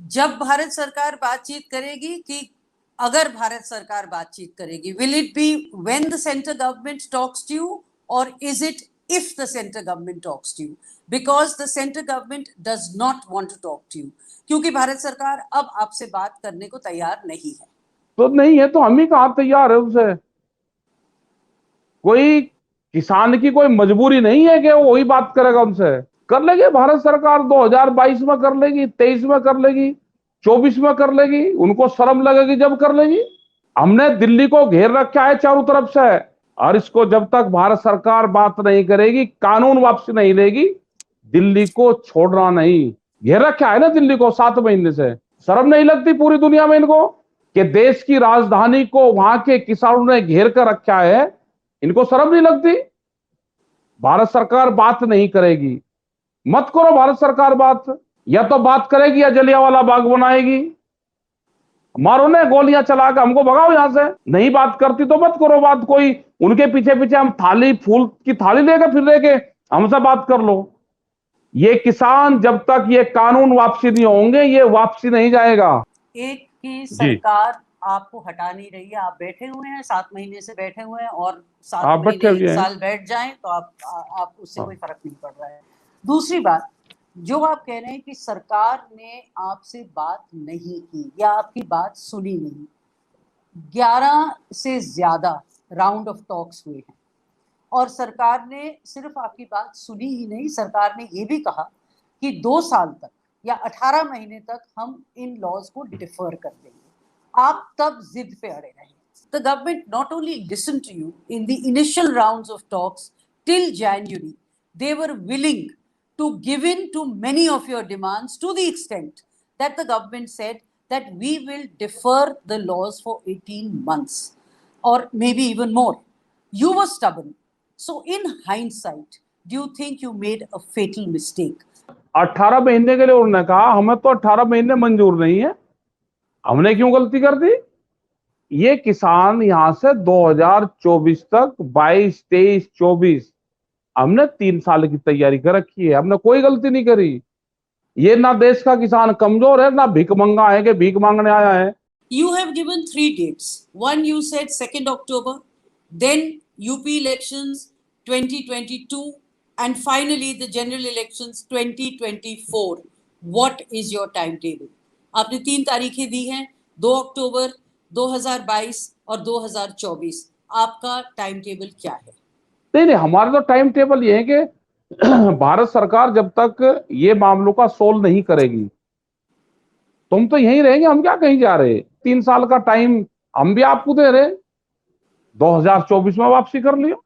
जब भारत सरकार बातचीत करेगी कि अगर भारत सरकार बातचीत करेगी, will it be when the central government talks to you और is it if the central government talks to you? Because the central government does not want to talk to you, क्योंकि भारत सरकार अब आपसे बात करने को तैयार नहीं है। तो नहीं है तो हम ही कहाँ तैयार है उनसे। कोई किसान की कोई मजबूरी नहीं है कि वो वही बात करेगा उनसे। कर लेगी भारत सरकार, 2022 में कर लेगी, 23 में कर लेगी, 24 में कर लेगी, उनको शर्म लगेगी जब कर लेगी। हमने दिल्ली को घेर रखा है चारों तरफ से, और इसको जब तक भारत सरकार बात नहीं करेगी, कानून वापसी नहीं लेगी, दिल्ली को छोड़ना नहीं। घेर रखा है ना दिल्ली को 7 महीने से। शर्म नहीं लगती पूरी दुनिया में इनको कि देश की राजधानी को वहां के किसानों ने घेर कर रखा है? इनको शर्म नहीं लगती? भारत सरकार बात नहीं करेगी, मत करो भारत सरकार बात। या तो बात करेगी या जलियांवाला बाग बनाएगी। मारो ने गोलियां चला के हमको भगाओ यहां से। नहीं बात करती तो मत करो बात। कोई उनके पीछे पीछे हम थाली फूल की थाली लेकर फिर रहे के हमसे बात कर लो। ये किसान जब तक ये कानून वापसी नहीं होंगे, ये वापसी नहीं जाएगा। एक की सरकार आपको हटा नहीं रही है, आप बैठे हुए हैं, 7 महीने से बैठे हुए हैं, और 7 महीने 1 साल बैठ जाएं तो आप उससे कोई फर्क नहीं पड़ रहा है। दूसरी बात, जो आप कह रहे हैं कि सरकार ने आपसे बात नहीं की या आपकी बात सुनी नहीं, 11 से ज्यादा राउंड ऑफ टॉक्स हुए हैं और सरकार ने सिर्फ आपकी बात सुनी ही नहीं, सरकार ने ये भी कहा कि 2 साल तक या 18 महीने तक हम इन लॉज को डिफर कर देंगे। आप तब जिद पे अड़े रहे। The government not only listened to you in the initial rounds of talks till January, they were willing to give in to many of your demands, to the extent that the government said that we will defer the laws for 18 months or maybe even more. You were stubborn. So in hindsight, do you think you made a fatal mistake? 18 महीने के लिए उन्होंने कहा, हमें तो 18 महीने मंजूर नहीं है। हमने क्यों गलती कर दी? ये किसान यहां से 2024 तक 22, 23, 24 हमने 3 साल की तैयारी कर रखी है। हमने कोई गलती नहीं करी। ये ना देश का किसान कमजोर है, ना भीख मंगा है कि भीख मांगने आया है। You have given 3 dates. One you said 2nd October, then UP elections 2022, and finally the general elections 2024. What is your timetable? आपने 3 तारीखें दी हैं, 2 अक्टूबर 2022 और 2024। आपका टाइम टेबल क्या है? नहीं, हमारा तो टाइम टेबल ये है कि भारत सरकार जब तक ये मामलों का सोल्व नहीं करेगी, तुम तो यहीं रहेंगे, हम क्या कहीं जा रहे। 3 साल का टाइम हम भी आपको दे रहे, 2024 में वापसी कर लियो।